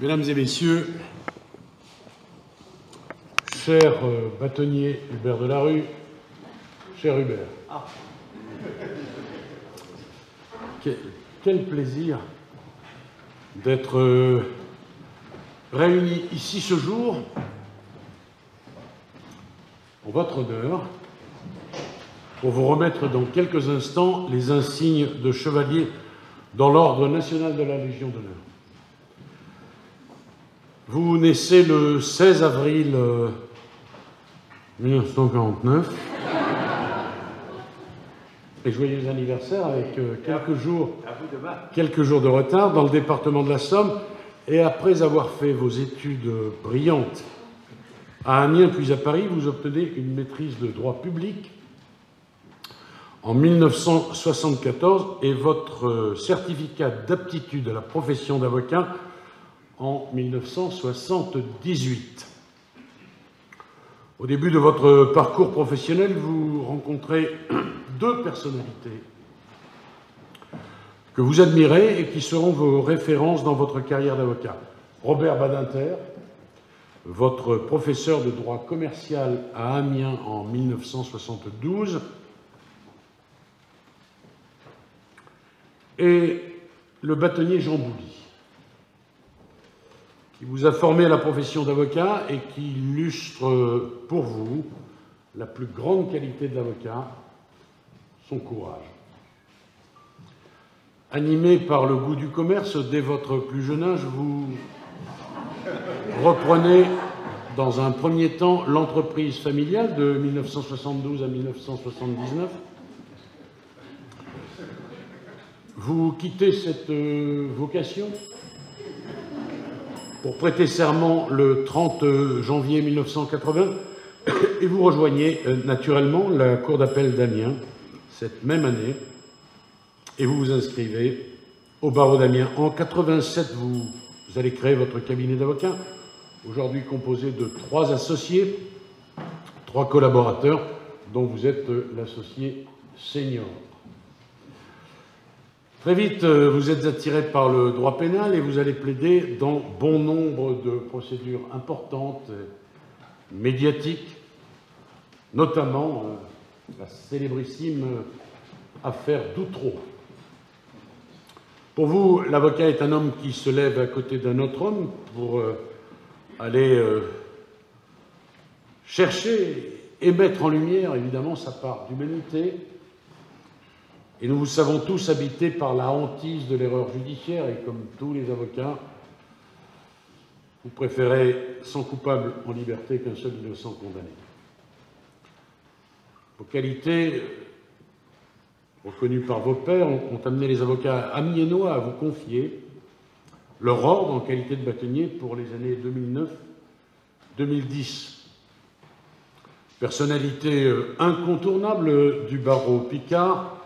Mesdames et messieurs, cher bâtonnier Hubert Delarue, cher Hubert, quel plaisir d'être réunis ici ce jour en votre honneur pour vous remettre dans quelques instants les insignes de chevalier dans l'Ordre national de la Légion d'honneur. Vous naissez le 16 avril 1949 et joyeux anniversaire avec quelques jours de retard dans le département de la Somme. Et après avoir fait vos études brillantes à Amiens puis à Paris, vous obtenez une maîtrise de droit public en 1974 et votre certificat d'aptitude à la profession d'avocat en 1978. Au début de votre parcours professionnel, vous rencontrez deux personnalités que vous admirez et qui seront vos références dans votre carrière d'avocat. Robert Badinter, votre professeur de droit commercial à Amiens en 1972, et le bâtonnier Jean Bouly, qui vous a formé à la profession d'avocat et qui illustre pour vous la plus grande qualité de l'avocat, son courage. Animé par le goût du commerce, dès votre plus jeune âge, vous reprenez dans un premier temps l'entreprise familiale de 1972 à 1979. Vous quittez cette vocation pour prêter serment le 30 janvier 1980 et vous rejoignez naturellement la Cour d'appel d'Amiens cette même année et vous vous inscrivez au barreau d'Amiens. En 87, vous allez créer votre cabinet d'avocats, aujourd'hui composé de 3 associés, 3 collaborateurs, dont vous êtes l'associé senior. Très vite, vous êtes attiré par le droit pénal et vous allez plaider dans bon nombre de procédures importantes, médiatiques, notamment la célébrissime affaire d'Outreau. Pour vous, l'avocat est un homme qui se lève à côté d'un autre homme pour aller chercher et mettre en lumière, évidemment, sa part d'humanité. Et nous vous savons tous habités par la hantise de l'erreur judiciaire, et comme tous les avocats, vous préférez 100 coupables en liberté qu'un seul innocent condamné. Vos qualités, reconnues par vos pairs, ont amené les avocats amiénois à vous confier leur ordre en qualité de bâtonnier pour les années 2009-2010. Personnalité incontournable du barreau picard,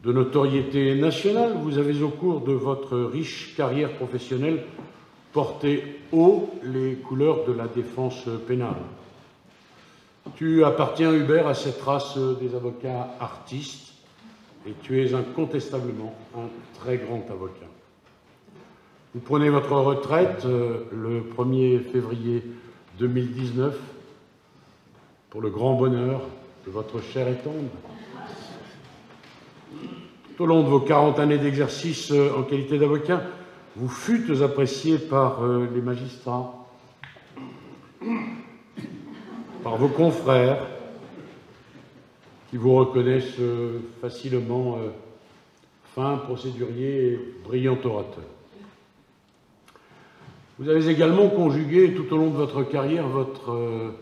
de notoriété nationale, vous avez au cours de votre riche carrière professionnelle porté haut les couleurs de la défense pénale. Tu appartiens, Hubert, à cette race des avocats artistes et tu es incontestablement un très grand avocat. Vous prenez votre retraite le 1er février 2019 pour le grand bonheur de votre chère et tendre. Tout au long de vos 40 années d'exercice en qualité d'avocat, vous fûtes apprécié par les magistrats, par vos confrères, qui vous reconnaissent facilement fin procédurier et brillant orateur. Vous avez également conjugué tout au long de votre carrière votre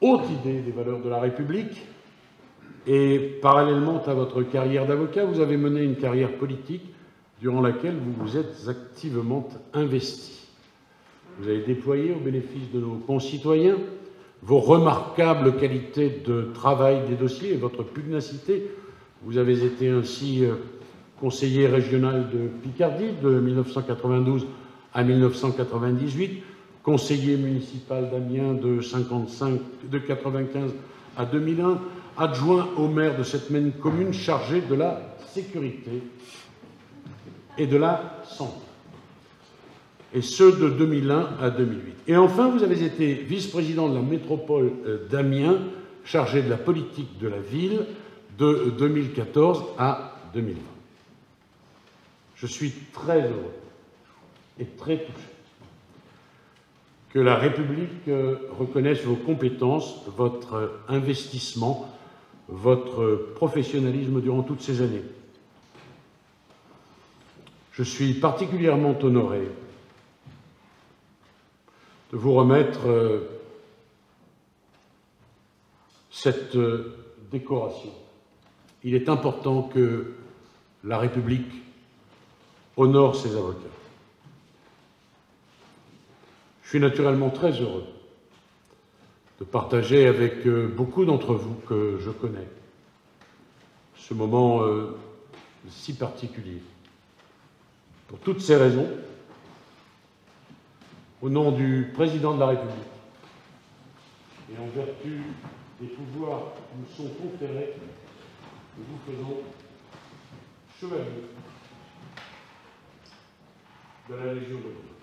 haute idée des valeurs de la République. Et parallèlement à votre carrière d'avocat, vous avez mené une carrière politique durant laquelle vous vous êtes activement investi. Vous avez déployé au bénéfice de nos concitoyens vos remarquables qualités de travail des dossiers et votre pugnacité. Vous avez été ainsi conseiller régional de Picardie de 1992 à 1998, conseiller municipal d'Amiens de 1995 à 2001, adjoint au maire de cette même commune chargé de la sécurité et de la santé. et ceux de 2001 à 2008. Et enfin, vous avez été vice-président de la métropole d'Amiens, chargé de la politique de la ville de 2014 à 2020. Je suis très heureux et très touché que la République reconnaisse vos compétences, votre investissement, votre professionnalisme durant toutes ces années. Je suis particulièrement honoré de vous remettre cette décoration. Il est important que la République honore ses avocats. Je suis naturellement très heureux de partager avec beaucoup d'entre vous que je connais ce moment si particulier. Pour toutes ces raisons, au nom du Président de la République et en vertu des pouvoirs qui nous sont conférés, nous vous faisons chevalier de la Légion d'honneur.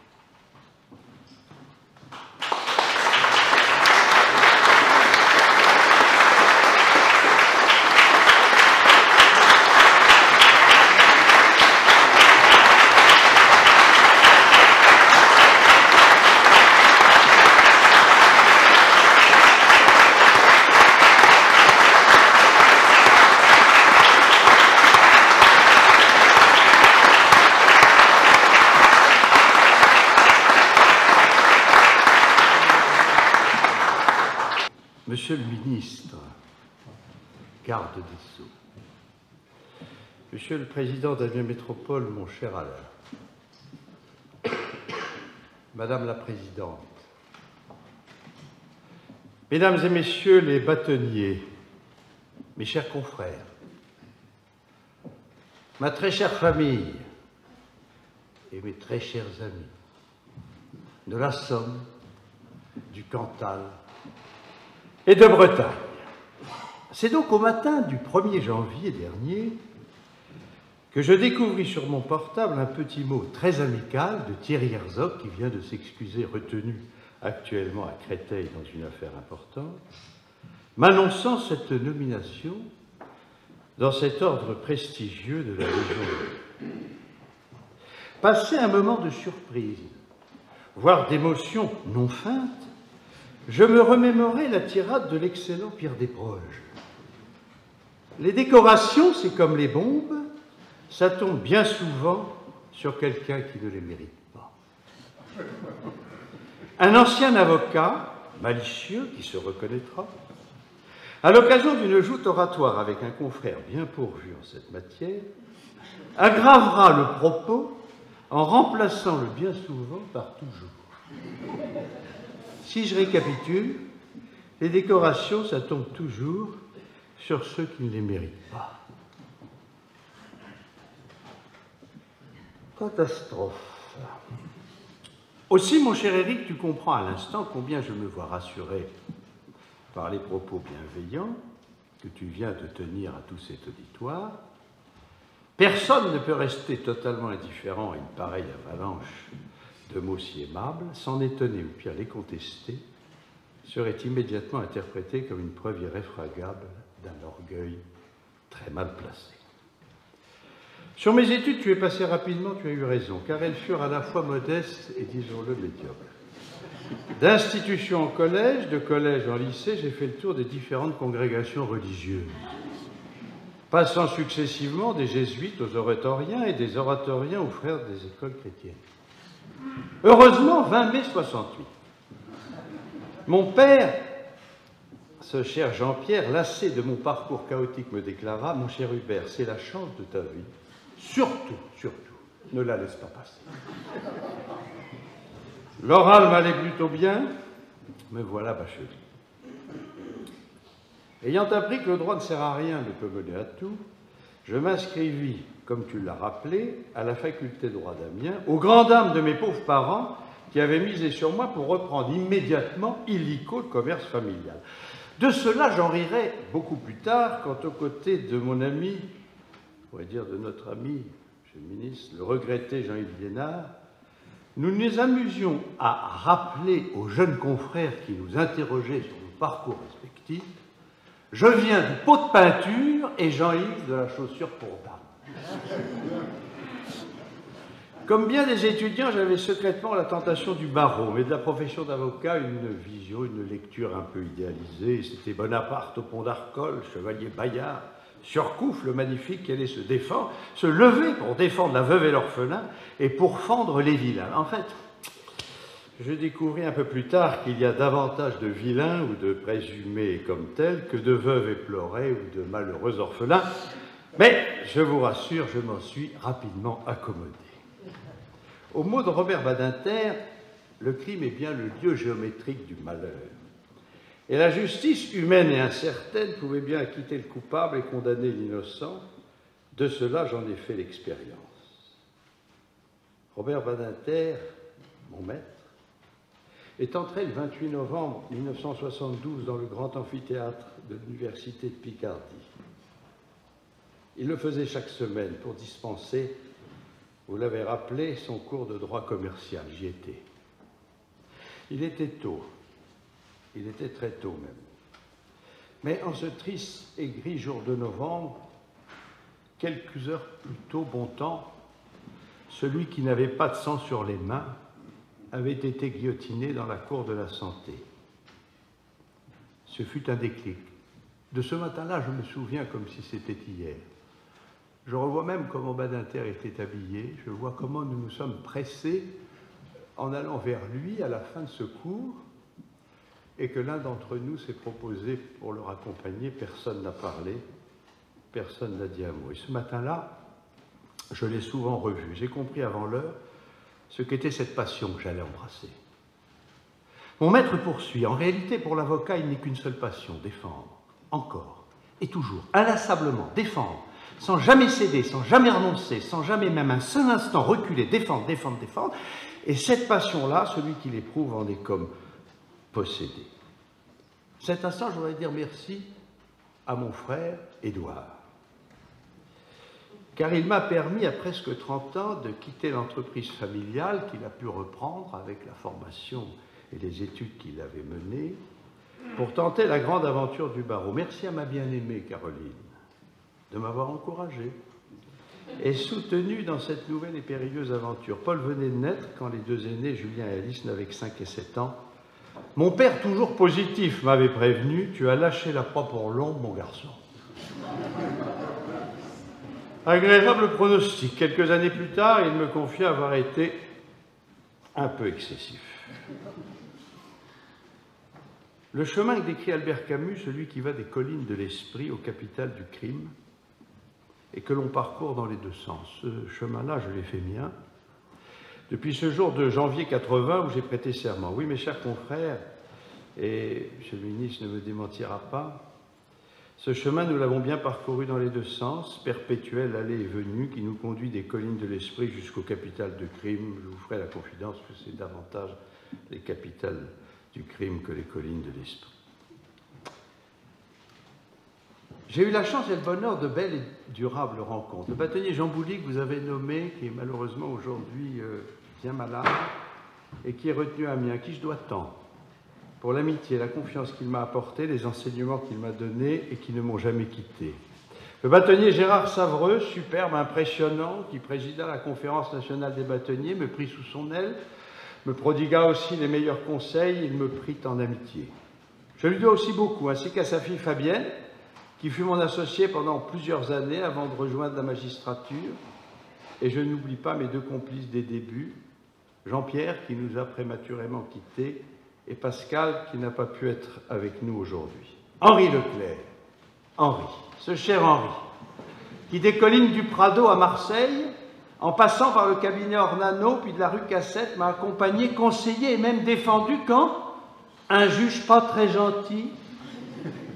Monsieur le ministre, garde des Sceaux, Monsieur le président d'Amiens Métropole, mon cher Alain, Madame la Présidente, Mesdames et Messieurs les bâtonniers, mes chers confrères, ma très chère famille et mes très chers amis de la Somme, du Cantal et de Bretagne. C'est donc au matin du 1er janvier dernier que je découvris sur mon portable un petit mot très amical de Thierry Herzog, qui vient de s'excuser, retenu actuellement à Créteil dans une affaire importante, m'annonçant cette nomination dans cet ordre prestigieux de la Légion. Passé un moment de surprise, voire d'émotion non feinte, je me remémorais la tirade de l'excellent Pierre Desproges. Les décorations, c'est comme les bombes, ça tombe bien souvent sur quelqu'un qui ne les mérite pas. Un ancien avocat, malicieux, qui se reconnaîtra, à l'occasion d'une joute oratoire avec un confrère bien pourvu en cette matière, aggravera le propos en remplaçant le bien souvent par toujours. Si je récapitule, les décorations, ça tombe toujours sur ceux qui ne les méritent pas. Catastrophe. Aussi, mon cher Éric, tu comprends à l'instant combien je me vois rassuré par les propos bienveillants que tu viens de tenir à tout cet auditoire. Personne ne peut rester totalement indifférent à une pareille avalanche de mots si aimables, s'en étonner ou pire les contester, serait immédiatement interprété comme une preuve irréfragable d'un orgueil très mal placé. Sur mes études, tu es passé rapidement, tu as eu raison, car elles furent à la fois modestes et, disons-le, médiocres. D'institution en collège, de collège en lycée, j'ai fait le tour des différentes congrégations religieuses, passant successivement des jésuites aux oratoriens et des oratoriens aux frères des écoles chrétiennes. Heureusement, 20 mai 68. Mon père, ce cher Jean-Pierre, lassé de mon parcours chaotique, me déclara « Mon cher Hubert, c'est la chance de ta vie. Surtout, ne la laisse pas passer. » L'oral m'allait plutôt bien, me voilà bachelier. Ayant appris que le droit ne sert à rien, ne peut mener à tout, je m'inscrivis, comme tu l'as rappelé, à la faculté de droit d'Amiens, aux grandes dames de mes pauvres parents qui avaient misé sur moi pour reprendre immédiatement illico le commerce familial. De cela, j'en rirai beaucoup plus tard, quand aux côtés de mon ami, on pourrait dire de notre ami, monsieur le ministre, le regretté Jean-Yves Liénard, nous nous amusions à rappeler aux jeunes confrères qui nous interrogeaient sur nos parcours respectifs: je viens du pot de peinture et Jean-Yves de la chaussure pour dame. Comme bien des étudiants, j'avais secrètement la tentation du barreau, mais de la profession d'avocat, une vision, une lecture un peu idéalisée. C'était Bonaparte au pont d'Arcole, chevalier Bayard, Surcouf, le magnifique, qui allait se lever pour défendre la veuve et l'orphelin et pour fendre les vilains. En fait, je découvris un peu plus tard qu'il y a davantage de vilains ou de présumés comme tels que de veuves éplorées ou de malheureux orphelins. Mais, je vous rassure, je m'en suis rapidement accommodé. Au mot de Robert Badinter, le crime est bien le lieu géométrique du malheur. Et la justice humaine et incertaine pouvait bien acquitter le coupable et condamner l'innocent. De cela, j'en ai fait l'expérience. Robert Badinter, mon maître, est entré le 28 novembre 1972 dans le grand amphithéâtre de l'Université de Picardie. Il le faisait chaque semaine pour dispenser, vous l'avez rappelé, son cours de droit commercial. J'y étais. Il était tôt. Il était très tôt même. Mais en ce triste et gris jour de novembre, quelques heures plus tôt, bon temps, celui qui n'avait pas de sang sur les mains avait été guillotiné dans la cour de la Santé. Ce fut un déclic. De ce matin-là, je me souviens comme si c'était hier. Je revois même comment Badinter était habillé, je vois comment nous nous sommes pressés en allant vers lui à la fin de ce cours, et que l'un d'entre nous s'est proposé pour le raccompagner. Personne n'a parlé, personne n'a dit un mot. Et ce matin-là, je l'ai souvent revu. J'ai compris avant l'heure ce qu'était cette passion que j'allais embrasser. Mon maître poursuit. En réalité, pour l'avocat, il n'est qu'une seule passion: défendre, encore et toujours, inlassablement, défendre, sans jamais céder, sans jamais renoncer, sans jamais même un seul instant reculer, défendre, défendre, défendre. Et cette passion-là, celui qui l'éprouve en est comme possédé. Cet instant, je voudrais dire merci à mon frère Édouard, car il m'a permis, à presque 30 ans, de quitter l'entreprise familiale qu'il a pu reprendre avec la formation et les études qu'il avait menées, pour tenter la grande aventure du barreau. Merci à ma bien-aimée Caroline de m'avoir encouragé et soutenu dans cette nouvelle et périlleuse aventure. Paul venait de naître quand les deux aînés, Julien et Alice, n'avaient que 5 et 7 ans. Mon père, toujours positif, m'avait prévenu: tu as lâché la proie pour l'ombre, mon garçon. Agréable pronostic. Quelques années plus tard, il me confia avoir été un peu excessif. Le chemin que décrit Albert Camus, celui qui va des collines de l'esprit au capital du crime, et que l'on parcourt dans les deux sens. Ce chemin-là, je l'ai fait mien depuis ce jour de janvier 80 où j'ai prêté serment. Oui, mes chers confrères, et M. le ministre ne me démentira pas, ce chemin, nous l'avons bien parcouru dans les deux sens, perpétuel aller et venue, qui nous conduit des collines de l'esprit jusqu'au capital du crime. Je vous ferai la confidence que c'est davantage les capitales du crime que les collines de l'esprit. J'ai eu la chance et le bonheur de belles et durables rencontres. Le bâtonnier Jean Bouly, que vous avez nommé, qui est malheureusement aujourd'hui bien malade, et qui est retenu à Amiens, à qui je dois tant, pour l'amitié, la confiance qu'il m'a apportée, les enseignements qu'il m'a donnés et qui ne m'ont jamais quitté. Le bâtonnier Gérard Savreux, superbe, impressionnant, qui présida la conférence nationale des bâtonniers, me prit sous son aile, me prodigua aussi les meilleurs conseils, il me prit en amitié. Je lui dois aussi beaucoup, ainsi qu'à sa fille Fabienne, qui fut mon associé pendant plusieurs années avant de rejoindre la magistrature. Et je n'oublie pas mes deux complices des débuts, Jean-Pierre, qui nous a prématurément quittés, et Pascal, qui n'a pas pu être avec nous aujourd'hui. Henri Leclerc, Henri, ce cher Henri, qui des collines du Prado à Marseille, en passant par le cabinet Ornano, puis de la rue Cassette, m'a accompagné, conseillé et même défendu quand un juge pas très gentil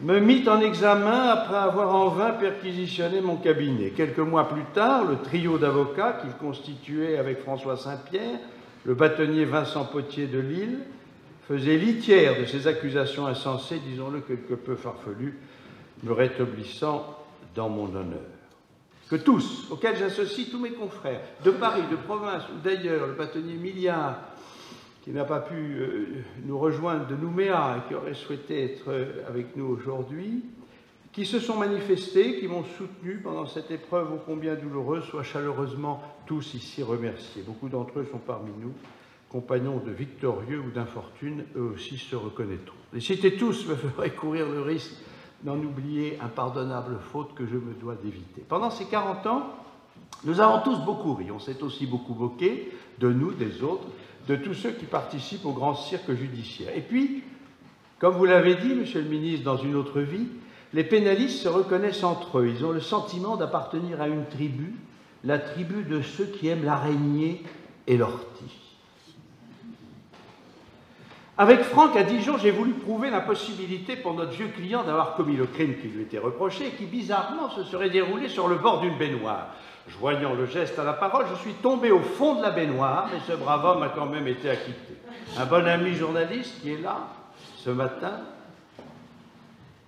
me mit en examen après avoir en vain perquisitionné mon cabinet. Quelques mois plus tard, le trio d'avocats qu'il constituait avec François Saint-Pierre, le bâtonnier Vincent Potier de Lille, faisait litière de ces accusations insensées, disons-le quelque peu farfelues, me rétablissant dans mon honneur. que tous, auxquels j'associe tous mes confrères, de Paris, de province ou d'ailleurs, le bâtonnier Milliard, qui n'a pas pu nous rejoindre de Nouméa et qui aurait souhaité être avec nous aujourd'hui, qui se sont manifestés, qui m'ont soutenu pendant cette épreuve ô combien douloureuse, soient chaleureusement tous ici remerciés. Beaucoup d'entre eux sont parmi nous, compagnons de victorieux ou d'infortune, eux aussi se reconnaîtront. Les citer tous me ferait courir le risque d'en oublier impardonnable faute que je me dois d'éviter. Pendant ces 40 ans, nous avons tous beaucoup ri, on s'est aussi beaucoup moqué, de nous, des autres, de tous ceux qui participent au grand cirque judiciaire. Et puis, comme vous l'avez dit, monsieur le ministre, dans une autre vie, les pénalistes se reconnaissent entre eux. Ils ont le sentiment d'appartenir à une tribu, la tribu de ceux qui aiment l'araignée et l'ortie. Avec Franck, à Dijon, j'ai voulu prouver l'impossibilité pour notre vieux client d'avoir commis le crime qui lui était reproché et qui, bizarrement, se serait déroulé sur le bord d'une baignoire. Joignant le geste à la parole, je suis tombé au fond de la baignoire, mais ce brave homme a quand même été acquitté. Un bon ami journaliste qui est là, ce matin,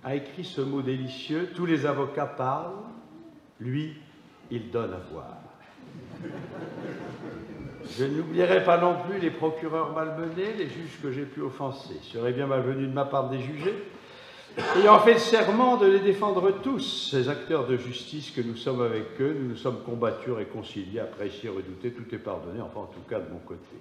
a écrit ce mot délicieux: tous les avocats parlent, lui, il donne à voir. Je n'oublierai pas non plus les procureurs malmenés, les juges que j'ai pu offenser. Il serait bien malvenu de ma part de les juger, ayant fait le serment de les défendre tous, ces acteurs de justice que nous sommes avec eux. Nous nous sommes combattus, réconciliés, appréciés, redoutés, tout est pardonné, enfin en tout cas de mon côté.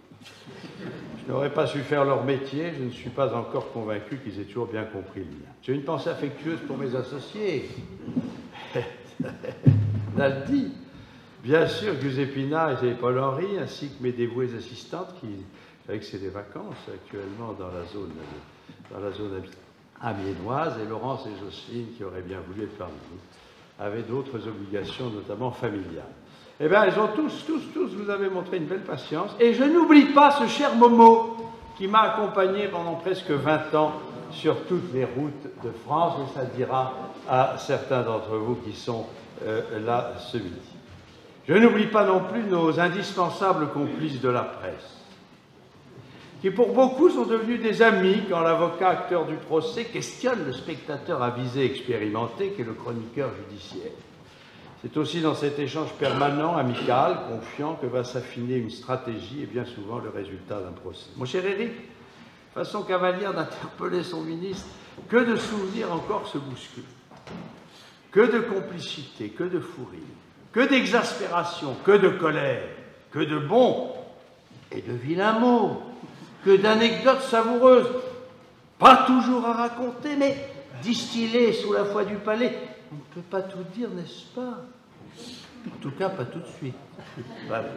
Je n'aurais pas su faire leur métier, je ne suis pas encore convaincu qu'ils aient toujours bien compris le mien. J'ai une pensée affectueuse pour mes associés. Naldi, bien sûr, Giuseppina et Paul-Henri, ainsi que mes dévouées assistantes, qui, avec c'est des vacances actuellement dans la zone amiénoise, et Laurence et Jocelyne, qui auraient bien voulu être parmi nous, avaient d'autres obligations, notamment familiales. Eh bien, ils ont tous, vous avez montré une belle patience. Et je n'oublie pas ce cher Momo, qui m'a accompagné pendant presque 20 ans sur toutes les routes de France, et ça dira à certains d'entre vous qui sont là ce midi. Je n'oublie pas non plus nos indispensables complices de la presse, qui pour beaucoup sont devenus des amis quand l'avocat acteur du procès questionne le spectateur avisé expérimenté qu'est le chroniqueur judiciaire. C'est aussi dans cet échange permanent, amical, confiant, que va s'affiner une stratégie et bien souvent le résultat d'un procès. Mon cher Éric, façon cavalière d'interpeller son ministre, que de souvenirs encore se bousculent, que de complicité, que de fou rire, que d'exaspération, que de colère, que de bons et de vilains mots, que d'anecdotes savoureuses, pas toujours à raconter, mais distillées sous la foi du palais. On ne peut pas tout dire, n'est-ce pas? En tout cas, pas tout de suite. Voilà.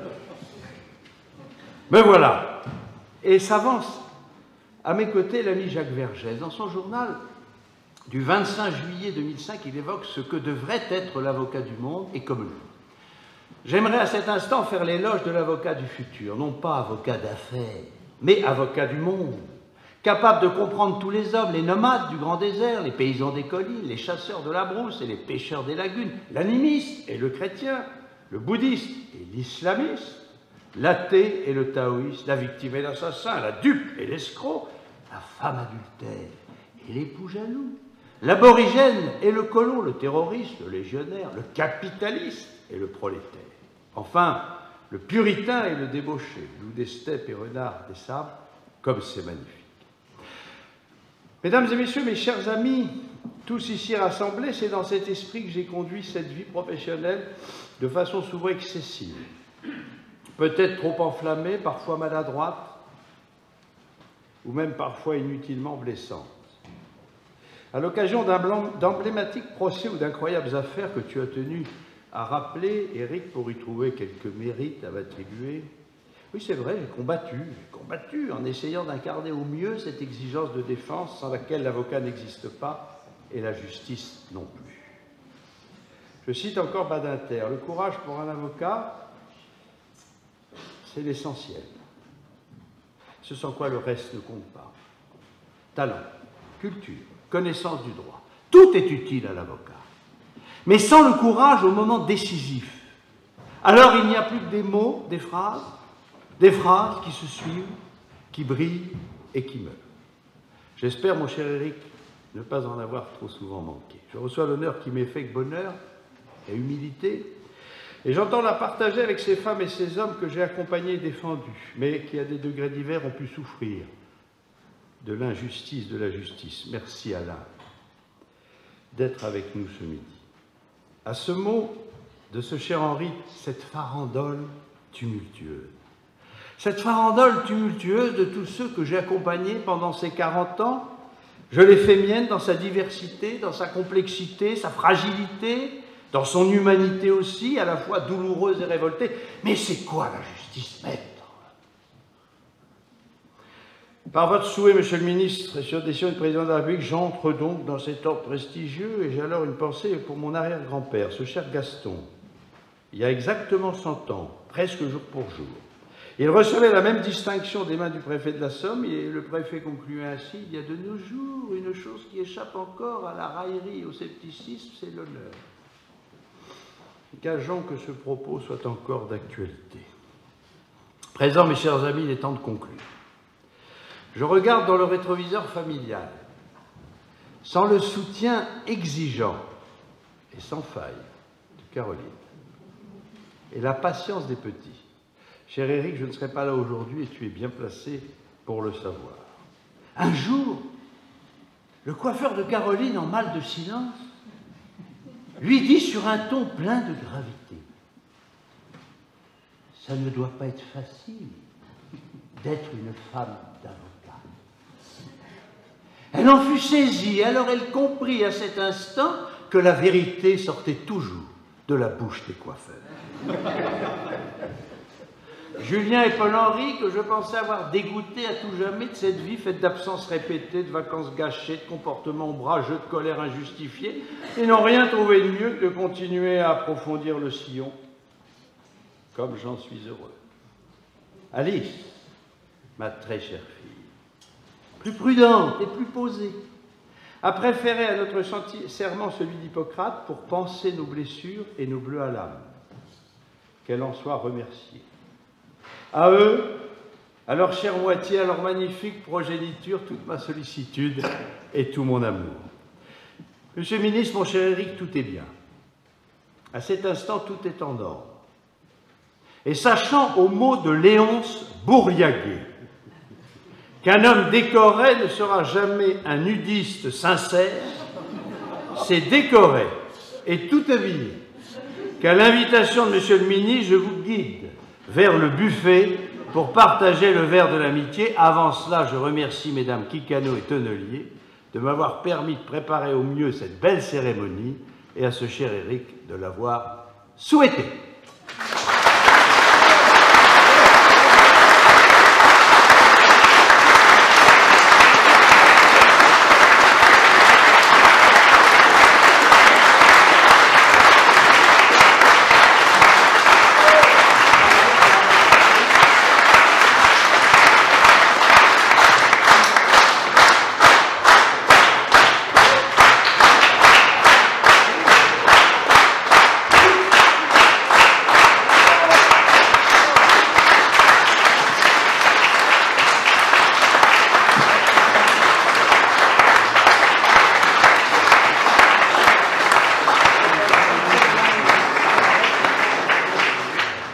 Mais voilà. Et s'avance à mes côtés l'ami Jacques Vergès. Dans son journal du 25 juillet 2005, il évoque ce que devrait être l'avocat du monde et comme lui. J'aimerais à cet instant faire l'éloge de l'avocat du futur, non pas avocat d'affaires, mais avocat du monde, capable de comprendre tous les hommes, les nomades du grand désert, les paysans des collines, les chasseurs de la brousse et les pêcheurs des lagunes, l'animiste et le chrétien, le bouddhiste et l'islamiste, l'athée et le taoïste, la victime et l'assassin, la dupe et l'escroc, la femme adultère et l'époux jaloux, l'aborigène et le colon, le terroriste, le légionnaire, le capitaliste et le prolétaire. Enfin, le puritain et le débauché, loup des steppes et renard des sables, comme c'est magnifique. Mesdames et messieurs, mes chers amis, tous ici rassemblés, c'est dans cet esprit que j'ai conduit cette vie professionnelle de façon souvent excessive, peut-être trop enflammée, parfois maladroite, ou même parfois inutilement blessante. À l'occasion d'emblématiques procès ou d'incroyables affaires que tu as tenu à rappeler, Éric, pour y trouver quelques mérites à m'attribuer, oui, c'est vrai, j'ai combattu en essayant d'incarner au mieux cette exigence de défense sans laquelle l'avocat n'existe pas et la justice non plus. Je cite encore Badinter, le courage pour un avocat, c'est l'essentiel. Ce sans quoi le reste ne compte pas. Talent, culture, connaissance du droit, tout est utile à l'avocat. Mais sans le courage au moment décisif, alors il n'y a plus que des mots, des phrases qui se suivent, qui brillent et qui meurent. J'espère, mon cher Éric, ne pas en avoir trop souvent manqué. Je reçois l'honneur qui m'est fait avec bonheur et humilité Et j'entends la partager avec ces femmes et ces hommes que j'ai accompagnés et défendus, mais qui, à des degrés divers, ont pu souffrir de l'injustice de la justice. Merci Alain d'être avec nous ce midi. À ce mot de ce cher Henri, cette farandole tumultueuse. Cette farandole tumultueuse de tous ceux que j'ai accompagnés pendant ces 40 ans, je l'ai fait mienne dans sa diversité, dans sa complexité, sa fragilité, dans son humanité aussi, à la fois douloureuse et révoltée. Mais c'est quoi la justice, maître? Par votre souhait, Monsieur le Ministre, et sur décision du Président de la République, j'entre donc dans cet ordre prestigieux et j'ai alors une pensée pour mon arrière-grand-père, ce cher Gaston. Il y a exactement 100 ans, presque jour pour jour. Il recevait la même distinction des mains du préfet de la Somme et le préfet concluait ainsi: il y a de nos jours une chose qui échappe encore à la raillerie et au scepticisme, c'est l'honneur. Gageons que ce propos soit encore d'actualité. Présent, mes chers amis, il est temps de conclure. Je regarde dans le rétroviseur familial, sans le soutien exigeant et sans faille de Caroline, et la patience des petits. Cher Éric, je ne serai pas là aujourd'hui et tu es bien placé pour le savoir. Un jour, le coiffeur de Caroline, en mal de silence, lui dit sur un ton plein de gravité: « Ça ne doit pas être facile d'être une femme d'avocat. » Elle en fut saisie, alors elle comprit à cet instant que la vérité sortait toujours de la bouche des coiffeurs. Julien et Paul-Henri, que je pensais avoir dégoûté à tout jamais de cette vie faite d'absences répétées, de vacances gâchées, de comportements ombrageux, de colère injustifiée, et n'ont rien trouvé de mieux que de continuer à approfondir le sillon, comme j'en suis heureux. Alice, ma très chère fille, plus prudente et plus posée, a préféré à notre serment celui d'Hippocrate pour panser nos blessures et nos bleus à l'âme. Qu'elle en soit remerciée. À eux, à leur chère moitié, à leur magnifique progéniture, toute ma sollicitude et tout mon amour. Monsieur le ministre, mon cher Éric, tout est bien. À cet instant, tout est en ordre. Et sachant au mot de Léonce Bourliaguet qu'un homme décoré ne sera jamais un nudiste sincère, c'est décoré et tout habillé qu'à l'invitation de Monsieur le ministre, je vous guide vers le buffet pour partager le verre de l'amitié. Avant cela, je remercie mesdames Kikano et Tonnelier de m'avoir permis de préparer au mieux cette belle cérémonie et à ce cher Éric de l'avoir souhaité.